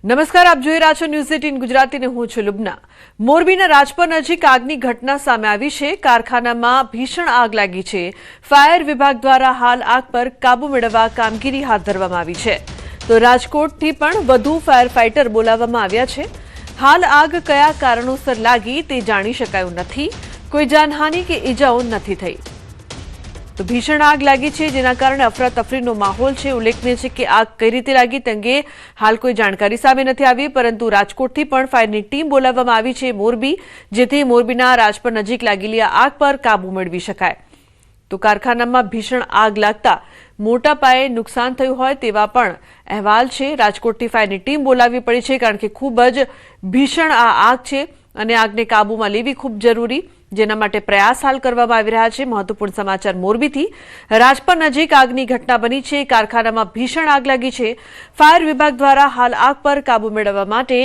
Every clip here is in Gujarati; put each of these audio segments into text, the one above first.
નમસ્કાર, આપ જોઈ રહ્યા છો ન્યૂઝ 18 ગુજરાતી ને હું છું લુબના। મોરબીના રાજપર નજીક આગની ઘટના સામે આવી છે। કારખાનામાં ભીષણ આગ લાગી છે। ફાયર વિભાગ દ્વારા હાલ આગ પર કાબુ મેળવવા કામગીરી હાથ ધરવામાં આવી છે। તો રાજકોટથી પણ વધુ ફાયર ફાઇટર બોલાવવામાં આવ્યા છે। હાલ આગ કયા કારણોસર લાગી તે જાણી શકાયું નથી। કોઈ જાનહાનિ કે ઈજાઓ નથી થઈ। તો ભીષણ આગ લાગી છે જેના કારણે અફરાતફરીનો માહોલ છે। ઉલ્લેખનીય છે કે આગ કઈ રીતે લાગી તે અંગે હાલ કોઈ જાણકારી સામે નથી આવી, પરંતુ રાજકોટથી પણ ફાયરની ટીમ બોલાવવામાં આવી છે મોરબી, જેથી મોરબીના રાજપર નજીક લાગેલી આગ પર કાબુ મેળવી શકાય। તો કારખાનામાં ભીષણ આગ લાગતા મોટા પાયે નુકસાન થયું હોય તેવા પણ અહેવાલ છે। રાજકોટથી ફાયરની ટીમ બોલાવવી પડી છે કારણ કે ખૂબ જ ભીષણ આ આગ છે અને આગને કાબૂમાં લેવી ખૂબ જરૂરી, જેના માટે પ્રયાસ હાલ કરવામાં આવી રહ્યા છે। મહત્વપૂર્ણ સમાચાર મોરબીથી। રાજપર નજીક આગની ઘટના બની છે। કારખાનામાં ભીષણ આગ લાગી છે। ફાયર વિભાગ દ્વારા હાલ આગ પર કાબુ મેળવવા માટે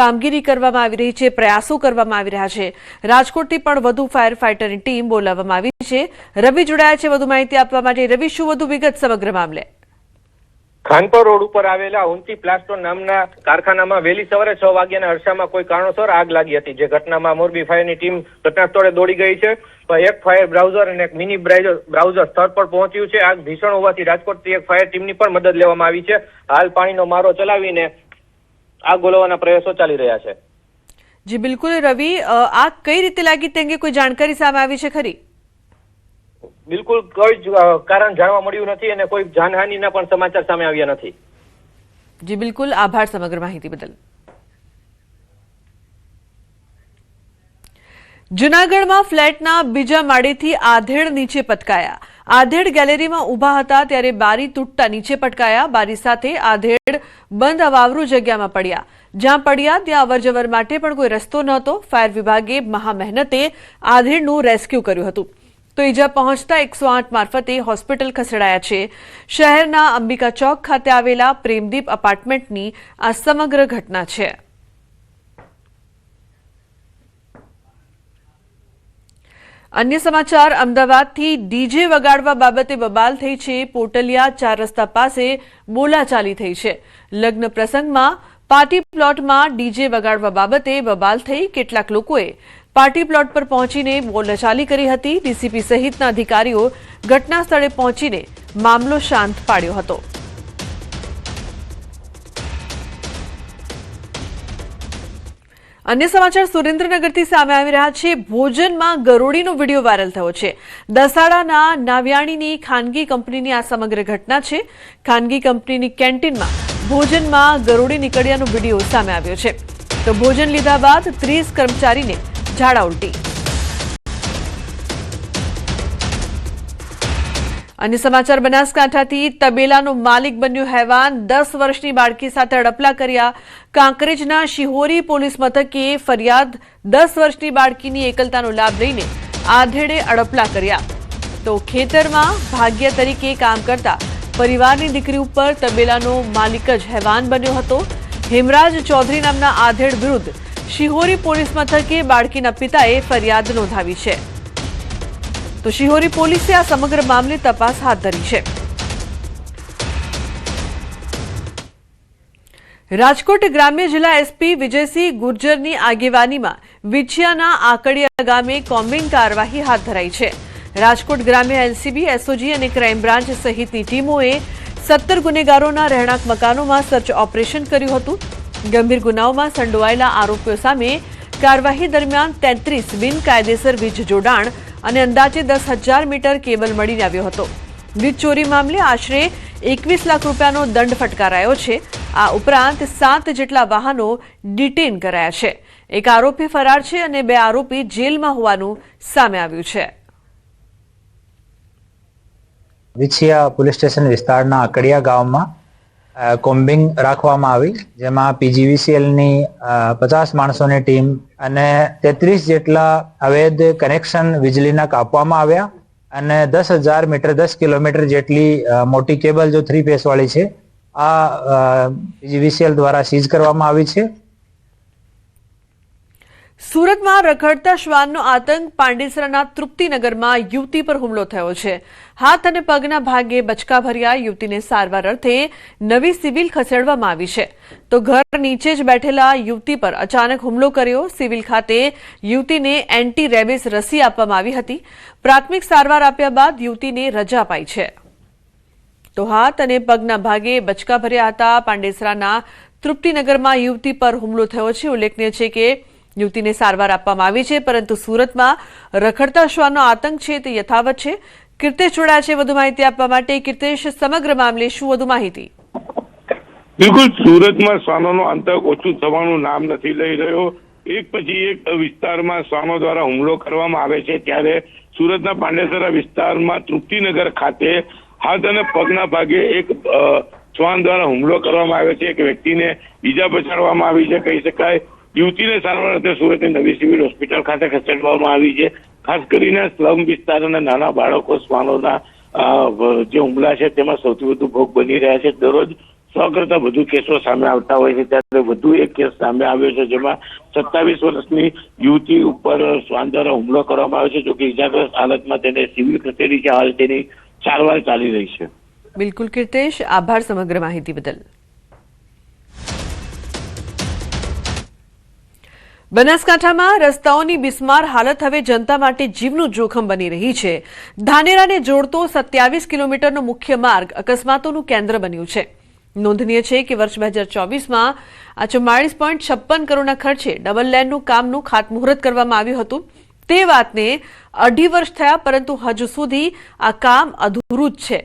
કામગીરી કરવામાં આવી રહી છે, પ્રયાસો કરવામાં આવી રહ્યા છે। રાજકોટથી પણ વધુ ફાયર ફાઇટરની ટીમ બોલાવવામાં આવી છે। રવિ જોડાયા છે વધુ માહિતી આપવા માટે। રવિ, શું વધુ વિગત સમગ્ર મામલે? ખાનપર રોડ ઉપર આવેલા ઉંતી પ્લાસ્ટો નામના કારખાનામાં વહેલી સવારે 6 વાગ્યાના અરસામાં કોઈ કારણોસર આગ લાગી હતી, જે ઘટનામાં મોરબી ફાયરની ટીમ ઘટના સ્થળે દોડી ગઈ છે। એક ફાયર બ્રાઉઝર અને એક મિની બ્રાઉઝર સ્થળ પર પહોંચ્યું છે। આગ ભીષણ હોવાથી રાજકોટથી એક ફાયર ટીમની પણ મદદ લેવામાં આવી છે। હાલ પાણીનો મારો ચલાવીને આગ ઓલવવાના પ્રયાસો ચાલી રહ્યા છે। જી બિલકુલ રવિ, આગ કઈ રીતે લાગી તે અંગે કોઈ જાણકારી સામે આવી છે ખરી? બિલકુલ કોઈ જ કારણ જાણવા મળ્યું નથી અને કોઈ જાનહાનિના પણ સમાચાર સામે આવ્યા નથી। જી બિલકુલ, આભાર સમગ્ર માહિતી બદલ। જૂનાગઢમાં ફ્લેટના બીજા માળેથી આધેડ નીચે પટકાયા। આધેડ ગેલેરીમાં ઊભા હતા ત્યારે બારી તૂટતા નીચે પટકાયા। બારી સાથે આધેડ બંધ અવાવરૂ જગ્યામાં પડ્યા। જ્યાં પડ્યા ત્યાં અવરજવર માટે પણ કોઈ રસ્તો નહોતો। ફાયર વિભાગે મહા મહેનતે આધેડનું રેસ્ક્યુ કર્યું હતું। તો ઈજા પહોંચતા 108 મારફતે હોસ્પિટલ ખસેડાયા છે। શહેરના અંબિકા ચોક ખાતે આવેલા પ્રેમદીપ અપાર્ટમેન્ટની આ સમગ્ર ઘટના છે। અન્ય સમાચાર, અમદાવાદથી ડીજે વગાડવા બાબતે બબાલ થઈ છે। પોટલિયા 4 રસ્તા પાસે બોલાચાલી થઈ છે। લગ્ન પ્રસંગમાં પાર્ટી પ્લોટમાં ડીજે વગાડવા બાબતે બબાલ થઈ। કેટલાક લોકોએ પાર્ટી પ્લોટ પર પહોંચીને બોલાચાલી કરી હતી। ડીસીપી સહિતના અધિકારીઓ ઘટના સ્થળે પહોંચીને મામલો શાંત પાડ્યો હતો। અન્ય સમાચાર સુરેન્દ્રનગરથી સામે આવી રહ્યા છે। ભોજનમાં ગરોળીનો વિડીયો વાયરલ થયો છે। દસાડાના નાવ્યાણીની ખાનગી કંપનીની આ સમગ્ર ઘટના છે। ખાનગી કંપનીની કેન્ટીનમાં ભોજનમાં ગરોળી નીકળ્યાનો વિડીયો સામે આવ્યો છે। તો ભોજન લીધા બાદ 30 કર્મચારીને ઝાડા ઉલટી। અન્ય સમાચાર, બનાસકાંઠાથી તબેલાનો માલિક બન્યો હેવાન। 10 વર્ષની બાળકી સાથે અડપલા કર્યા। કાંકરેજના શિહોરી પોલીસ મથકે ફરિયાદ। 10 વર્ષની બાળકીની એકલતાનો લાભ લઈને આધેડે અડપલા કર્યા। તો ખેતરમાં ભાગ્ય તરીકે કામ કરતા પરિવારની દીકરી ઉપર તબેલાનો માલિક જ હેવાન બન્યો હતો। હેમરાજ ચૌધરી નામના આધેડ વિરુદ્ધ શિહોરી પોલીસ મથકે બાળકીના પિતાએ ફરિયાદ નોંધાવી છે। તો શિહોરી પોલીસે આ સમગ્ર મામલે તપાસ હાથ ધરી છે। રાજકોટ ગ્રામ્ય જિલ્લા એસપી વિજયસિંહ ગુર્જરની આગેવાનીમાં વિછિયાના આકડિયા ગામે કોમ્બિંગ કાર્યવાહી હાથ ધરાઈ છે। રાજકોટ ગ્રામ્ય એલસીબી, એસઓજી અને ક્રાઇમ બ્રાન્ચ સહિતની ટીમોએ 17 ગુનેગારોના રહેણાંક મકાનોમાં સર્ચ ઓપરેશન કર્યું હતું। ગંભીર ગુનાઓમાં સંડોવાયેલા આરોપીઓ સામે કાર્યવાહી દરમિયાન 33 બિનકાયદેસર વીજ જોડાણ અને અંદાજે 10,000 મીટર કેબલ મળી આવ્યો હતો। વીજ ચોરી મામલે આશરે 21 લાખ રૂપિયાનો દંડ ફટકારાયો છે। આ ઉપરાંત 7 જેટલા વાહનો ડિટેન કરાયા છે। એક આરોપી ફરાર છે અને 2 આરોપી જેલમાં હોવાનું સામે આવ્યું છે। વિછિયા પોલીસ સ્ટેશન વિસ્તારના આકડિયા ગામમાં કોમ્બિંગ રાખવામાં આવી, જેમાં પીજીવીસીએલની 50 માણસોની ટીમ અને 33 જેટલા અવૈધ કનેક્શન વીજળીના કાપવામાં આવ્યા અને 10,000 મીટર 10 કિલોમીટર જેટલી મોટી કેબલ જો 3 ફેસ વાળી છે આ પીજીવીસીએલ દ્વારા સીઝ કરવામાં આવી છે। સુરતમાં રખડતા શ્વાનનો આતંક, પાંડેસરાના તૃપ્તિનગરમાં યુવતી પર હુમલો થયો છે. હાથ અને પગના ભાગે બચકા ભર્યા યુવતીને સારવાર અર્થે નવી સિવિલ ખસેડવામાં આવી છે. તો ઘર નીચે જ બેઠેલા યુવતી પર અચાનક હુમલો કર્યો. સિવિલ ખાતે યુવતીને એન્ટી રેબિસ રસી આપવામાં આવી હતી. પ્રાથમિક સારવાર આપ્યા બાદ યુવતીને રજા અપાઈ છે. તો હાથ અને પગના ભાગે બચકા ભર્યા હતા. પાંડેસરાના તૃપ્તિનગરમાં યુવતી પર હુમલો થયો છે. ઉલ્લેખનીય છે કે યુવતીને સારવાર આપવામાં આવી છે, પરંતુ સુરતમાં રખડતા શ્વાનનો આતંક છે તે યથાવત છે. કીર્તેશ જોડાયા છે વધુ માહિતી આપવા માટે. કીર્તેશ, સમગ્ર મામલે શું વધુ માહિતી? બિલકુલ, સુરતમાં શ્વાનોનો આતંક ઓછું થવાનું નામ નથી લઈ રહ્યો. એક પછી એક વિસ્તારમાં શ્વાનો દ્વારા હુમલો કરવામાં આવે છે. ત્યારે સુરતના પાંડેસરા વિસ્તારમાં તૃપ્તિનગર ખાતે હાથ અને પગના ભાગે એક શ્વાન દ્વારા હુમલો કરવામાં આવ્યો છે. એક વ્યક્તિને ઈજા પહોંચાડવામાં આવી છે. કહી શકાય યુવતીને સારવાર અર્થે સુરતની નવી સિવિલ હોસ્પિટલ ખાતે ખસેડવામાં આવી છે. ખાસ કરીને સ્લમ વિસ્તાર અને નાના બાળકો શ્વાનોના જે હુમલા છે તેમાં સૌથી વધુ ભોગ બની રહ્યા છે. દરરોજ 100 કરતા વધુ કેસો સામે આવતા હોય છે. ત્યારે વધુ એક કેસ સામે આવ્યો છે, જેમાં 27 વર્ષની યુવતી ઉપર શ્વાન દ્વારા હુમલો કરવામાં આવ્યો છે. જોકે ઇજાગ્રસ્ત હાલતમાં તેને સિવિલ ખસેડી છે. હાલ તેની સારવાર ચાલી રહી છે. બિલકુલ કીર્તેશ, આભાર સમગ્ર માહિતી બદલ. બનાસકાંઠામાં રસ્તાઓની બિસ્માર હાલત હવે જનતા માટે જીવનું જોખમ બની રહી છે. ધાનેરાને જોડતો 27 કિલોમીટરનો મુખ્ય માર્ગ અકસ્માતોનું કેન્દ્ર બન્યું છે. નોંધનીય છે કે વર્ષ 2024માં 44.56 કરોડના ખર્ચે ડબલ લેનનું કામનું ખાતમુહૂર્ત કરવામાં આવ્યું હતું. તે વાતને 2.5 વર્ષ થયા, પરંતુ હજુ સુધી આ કામ અધૂરું જ છે.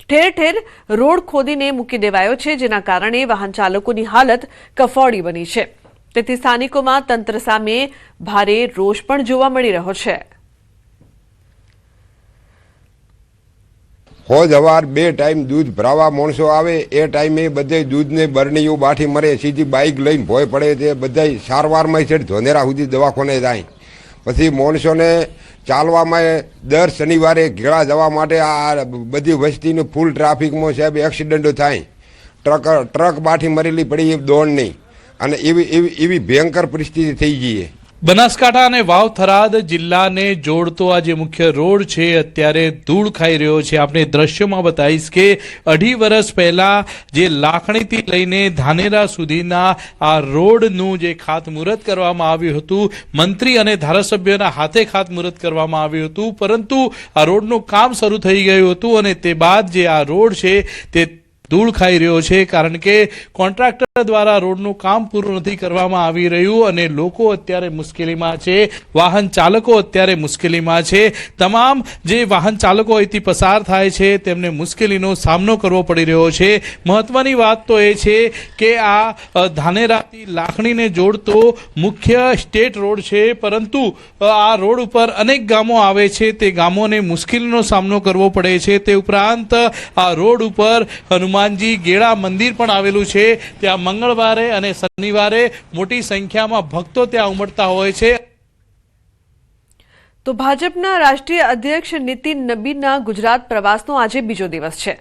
ઠેર ઠેર રોડ ખોદીને મૂકી દેવાયો છે, જેના કારણે વાહન ચાલકોની હાલત કફોડી બની છે. તેથી સ્થાનિકોમાં તંત્ર સામે ભારે રોષ પણ જોવા મળી રહ્યો છે. હોજ હવાર 2 ટાઈમ દૂધ ભરાવા માણસો આવે, એ ટાઈમે બધે દૂધને બરણીઓ બાઠી મરે. સીધી બાઇક લઈને ભોય પડે છે. બધા સારવારમાં છે ધોનેરા સુધી દવાખાને જાય. પછી માણસોને ચાલવામાં દર શનિવારે ઘેડા જવા માટે આ બધી વસ્તીને ફૂલ ટ્રાફિકમાં સાહેબ એક્સિડન્ટો થાય. ટ્રક બાઠી મરેલી પડી એ દોડ નહીં, અને એવી ભયંકર પરિસ્થિતિ થઈ ગઈ. બનાસકાંઠા અને વાવ થરાદ જિલ્લાને જોડતો આ જે મુખ્ય રોડ છે અત્યારે ધૂળ ખાઈ રહ્યો છે. આપણે દ્રશ્યોમાં બતાવીશ કે 2.5 વર્ષ પહેલા જે લાખણીથી લઈને ધાનેરા સુધીના આ રોડનું જે ખાતમુહૂર્ત કરવામાં આવ્યું હતું, મંત્રી અને ધારાસભ્યોના હાથે ખાતમુહૂર્ત કરવામાં આવ્યું હતું, પરંતુ આ રોડનું કામ શરૂ થઈ ગયું હતું અને તે બાદ જે આ રોડ છે તે ધૂળ ખાઈ રહ્યો છે. કારણ કે કોન્ટ્રાક્ટર દ્વારા રોડનું કામ પૂરું નથી કરવામાં આવી રહ્યું અને લોકો અત્યારે મુશ્કેલીમાં છે. વાહન ચાલકો અત્યારે મુશ્કેલીમાં છે. તમામ જે વાહન ચાલકો અહીંથી પસાર થાય છે તેમને મુશ્કેલીનો સામનો કરવો પડી રહ્યો છે. મહત્વની વાત તો એ છે કે આ ધાનેરાથી લાખણીને જોડતો મુખ્ય સ્ટેટ રોડ છે, પરંતુ આ રોડ ઉપર અનેક ગામો આવે છે. તે ગામોને મુશ્કેલીનો સામનો કરવો પડે છે. તે ઉપરાંત આ રોડ ઉપર હનુમાનજી ગેળા મંદિર પણ આવેલું છે. ત્યાં મંગળવારે અને શનિવારે મોટી સંખ્યામાં ભક્તો ત્યાં ઉમટતા હોય છે. તો ભાજપના રાષ્ટ્રીય અધ્યક્ષ નીતિન નબીનના ગુજરાત પ્રવાસનો આજે બીજો દિવસ છે.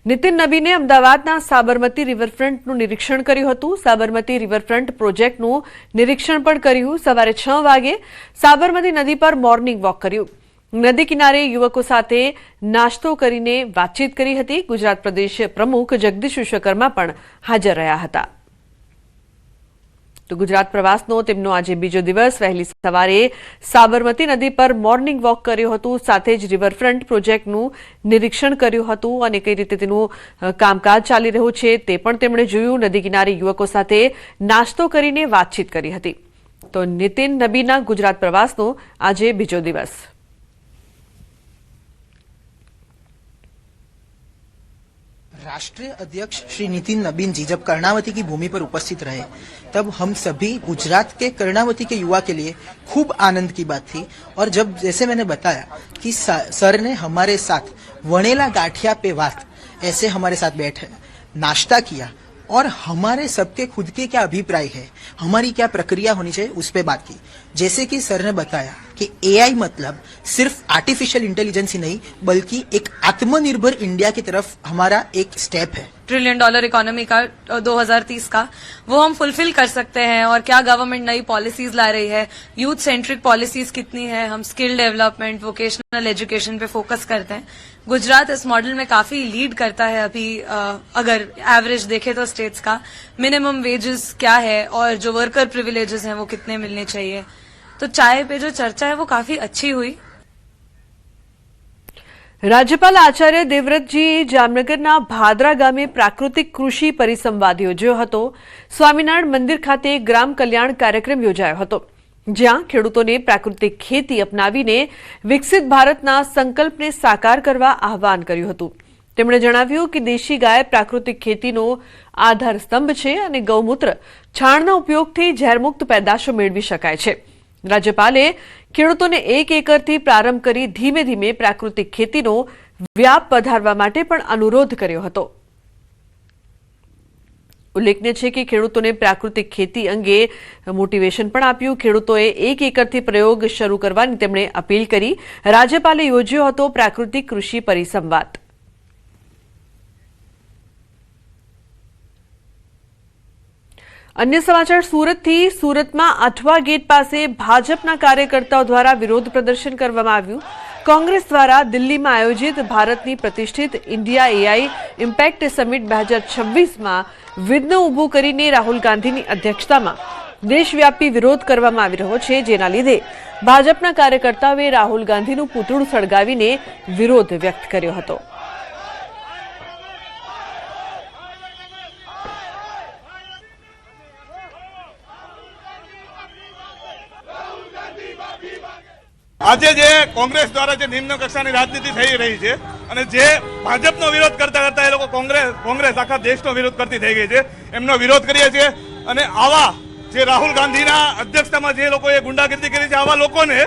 નીતિન નબીને અમદાવાદના સાબરમતી રિવરફ્રન્ટનું નિરીક્ષણ કર્યું હતું. સાબરમતી રિવરફ્રન્ટ પ્રોજેક્ટનું નિરીક્ષણ પણ કર્યું. સવારે 6 વાગે સાબરમતી નદી પર મોર્નિંગ વોક કર્યું. નદી કિનારે યુવકો સાથે નાસ્તો કરીને વાતચીત કરી હતી. ગુજરાત પ્રદેશ પ્રમુખ જગદીશ વિશ્વકર્મા પણ હાજર રહ્યા હતા. તો ગુજરાત પ્રવાસનો તેમનો આજે બીજો દિવસ. વહેલી સવારે સાબરમતી નદી પર મોર્નિંગ વોક કર્યું હતું, સાથે જ રિવરફ્રન્ટ પ્રોજેક્ટનું નિરીક્ષણ કર્યું હતું અને કઈ રીતે તેનું કામકાજ ચાલી રહ્યું છે તે પણ તેમણે જોયું. નદી કિનારે યુવકો સાથે નાસ્તો કરીને વાતચીત કરી હતી. તો નીતિન નબીના ગુજરાત પ્રવાસનો આજે બીજો દિવસ. राष्ट्रीय अध्यक्ष श्री नितिन नबीन जी जब कर्णावती की भूमि पर उपस्थित रहे, तब हम सभी गुजरात के कर्णावती के युवा के लिए खूब आनंद की बात थी. और जब जैसे मैंने बताया कि सर ने हमारे साथ वणेला गाठिया पे बात ऐसे हमारे साथ बैठे नाश्ता किया और हमारे सबके खुद के क्या अभिप्राय है, हमारी क्या प्रक्रिया होनी चाहिए, उस पे बात की. जैसे कि सर ने बताया कि एआई मतलब सिर्फ आर्टिफिशियल इंटेलिजेंस ही नहीं बल्कि एक आत्मनिर्भर इंडिया की तरफ हमारा एक स्टेप है। $1 ट्रिलियन इकोनॉमी का 2030 का वो हम फुलफिल कर सकते हैं। और क्या गवर्नमेंट नई पॉलिसीज ला रही है, यूथ सेंट्रिक पॉलिसीज कितनी है, हम स्किल डेवलपमेंट, वोकेशनल एजुकेशन पे फोकस करते हैं। गुजरात इस मॉडल में काफी लीड करता है अभी। अगर एवरेज देखे तो स्टेट्स का मिनिमम वेजेस क्या है और जो वर्कर प्रिविलेजेस हैं वो कितने मिलने चाहिए। तो चाय पे जो चर्चा है वो काफी अच्छी हुई। રાજ્યપાલ આચાર્ય દેવવ્રતજીએ જામનગરના ભાદરા ગામે પ્રાકૃતિક કૃષિ પરિસંવાદ યોજ્યો હતો। સ્વામિનારાયણ મંદિર ખાતે ગ્રામ કલ્યાણ કાર્યક્રમ યોજાયો હતો, જ્યાં ખેડૂતોને પ્રાકૃતિક ખેતી અપનાવીને વિકસિત ભારતના સંકલ્પને સાકાર કરવા આહવાન કર્યું હતું। તેમણે જણાવ્યું કે દેશી ગાય પ્રાકૃતિક ખેતીનો આધાર સ્તંભ છે અને ગૌમૂત્ર છાણના ઉપયોગથી ઝેરમુક્ત પેદાશો મેળવી શકાય છે। રાજ્યપાલે ખેડૂતોને 1 એકરથી પ્રારંભ કરી ધીમે ધીમે પ્રાકૃતિક ખેતીનો વ્યાપ વધારવા માટે પણ અનુરોધ કર્યો હતો। ઉલ્લેખનીય છે કે ખેડૂતોને પ્રાકૃતિક ખેતી અંગે મોટિવેશન પણ આપ્યું। ખેડૂતોએ 1 એકરથી પ્રયોગ શરૂ કરવાની તેમણે અપીલ કરી। રાજ્યપાલે યોજ્યો હતો પ્રાકૃતિક કૃષિ પરિસંવાદ। अन्य समाचार सूरत थी। सूरत में आठवा गेट पास भाजपा कार्यकर्ताओं द्वारा विरोध प्रदर्शन करवामां आव्युं। कांग्रेस द्वारा दिल्ली में आयोजित भारत की प्रतिष्ठित इंडिया एआई इम्पेक्ट समिट 2026 में विघ्न उभुं करीने राहुल गांधी की अध्यक्षता में देशव्यापी विरोध करवामां आवी रह्यो छे, जेना लीधे भाजपा कार्यकर्ताओए राहुल गांधीनुं पूतळुं सळगावीने विरोध व्यक्त कर्यो हतो। આજે જે કોંગ્રેસ દ્વારા જે નિમ્ન કક્ષાની રાજનીતિ થઈ રહી છે અને જે ભાજપનો વિરોધ કરતા કરતા એ લોકો કોંગ્રેસ આખા દેશનો વિરોધ કરતી થઈ ગઈ છે, એમનો વિરોધ કરીએ છીએ। અને આવા જે રાહુલ ગાંધીના અધ્યક્ષતામાં જે લોકોએ ગુંડાગીરી કરી છે આવા લોકોને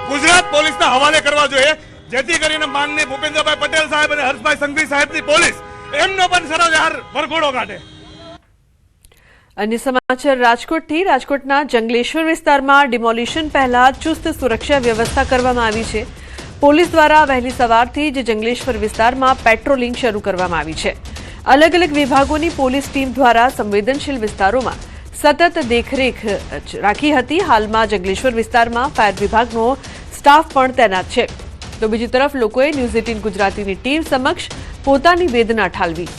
ગુજરાત પોલીસના હવાલે કરવા જોઈએ, જેથી કરીને માનનીય ભૂપેન્દ્રભાઈ પટેલ સાહેબ અને હર્ષભાઈ સંઘવી સાહેબની પોલીસ એમનો પણ સરોજાર વરઘોડો કાઢે। अन्य समाचार राजकोट थी। राजकोटना जंगलेश्वर विस्तार में डिमोलिशन पहला चुस्त सुरक्षा व्यवस्था करवामां आवी छे। पोलीस द्वारा वहेली सवारथी ज जंगलेश्वर विस्तार में पेट्रोलिंग शुरू करवामां आवी छे। अलग अलग विभागोनी पोलीस टीम द्वारा संवेदनशील विस्तारों में सतत देखरेख राखी हती। हाल में जंगलेश्वर विस्तार में फायर विभागनो स्टाफ पण तैनात छे। तो बीजी तरफ लोकोए न्यूज 18 गुजरातीनी टीम समक्ष पोतानी वेदना ठालवी।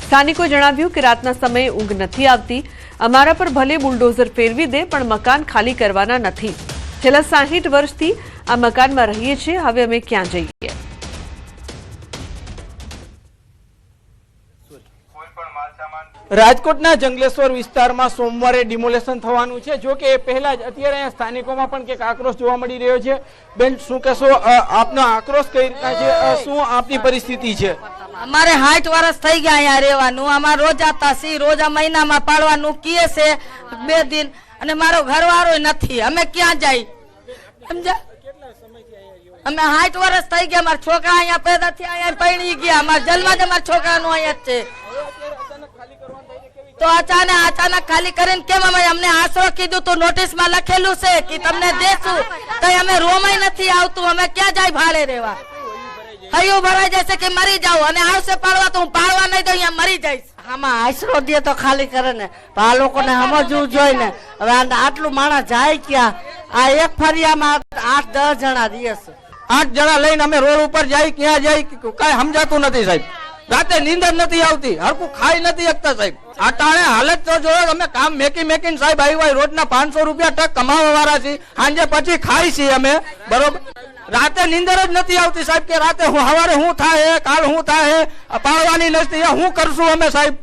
સ્થાનિકોએ જણાવ્યું કે રાતના સમયે ઊંઘ નથી આવતી। અમારા પર ભલે બુલડોઝર ફેરવી દે પણ મકાન ખાલી કરવાના નથી। છેલ્લા 60 વર્ષથી આ મકાનમાં રહીએ છીએ, હવે અમે ક્યાં જઈએ? રાજકોટના જંગલેશ્વર વિસ્તારમાં સોમવારે ડિમોલેશન થવાનું છે। જો કે એ પહેલા જ અત્યારે અહીંયા સ્થાનિકોમાં પણ કંઈક આક્રોશ જોવા મળી રહ્યો છે। બેન, શું કહેશો? આપનો આક્રોશ કઈ રીતના છે? શું આપની પરિસ્થિતિ છે? અમારે 60 વર્ષ થઈ ગયા અહીંયા રહેવાનું। અમારે રોજ આતા છી, રોજ આ મહિનામાં પાડવાનું કીએ છે 2 દિન, અને મારો ઘરવાળો નથી। અમે ક્યાં જાય? સમજ્યા? અમે 60 વર્ષ થઈ ગયા। મારા છોકરા અહીંયા પેદા થયા, અહીંયા પરણી ગયા। અમારા જન્મ જ અમારા છોકરાનો અહીંયા જ છે। તો અચાનક ખાલી કરીને કેમ? અમે અમને આશરો કીધું તો નોટિસમાં લખેલું છે કે તમને દેશું, તો અમે રોમાય નથી આવતું। અમે ક્યાં જાય ભાડે રહેવા? હૈયું ભરાઈ જશે કે મરી જાવ, અને આવશે પાડવા તો હું પાડવા નહીં તો અહીંયા મરી જઈશ। આમાં આશરો દે તો ખાલી કરે ને, આ લોકોને સમજવું જોઈએ ને। હવે આટલું માણસ જાય ક્યાં? આ એક ફરિયામાં 8-10 જણા રહે છે। 8 જણા લઈને અમે રોડ ઉપર જાય, ક્યાં જાય કઈ સમજાતું નથી સાહેબ। રાતે નીંદર નથી આવતી, હરકું ખાઈ નથી શકતા સાહેબ। આટાણે હાલત તો જોયો, અમે કામ મેકીને સાહેબ આવ્યા, રોજના 500 રૂપિયા ટક કમાવા વાળા છીએ, સાંજે પછી ખાઈ છીએ અમે, બરોબર? રાતે નીંદર જ નથી આવતી સાહેબ, કે રાતે સવારે શું થાય, કાલ શું થાય, પાડવાની નથી, શું કરશું અમે સાહેબ?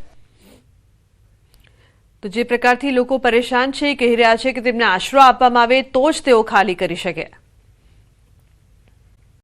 તો જે પ્રકારથી લોકો પરેશાન છે, કહી રહ્યા છે કે તેમને આશરો આપવામાં આવે તો જ તેઓ ખાલી કરી શકે।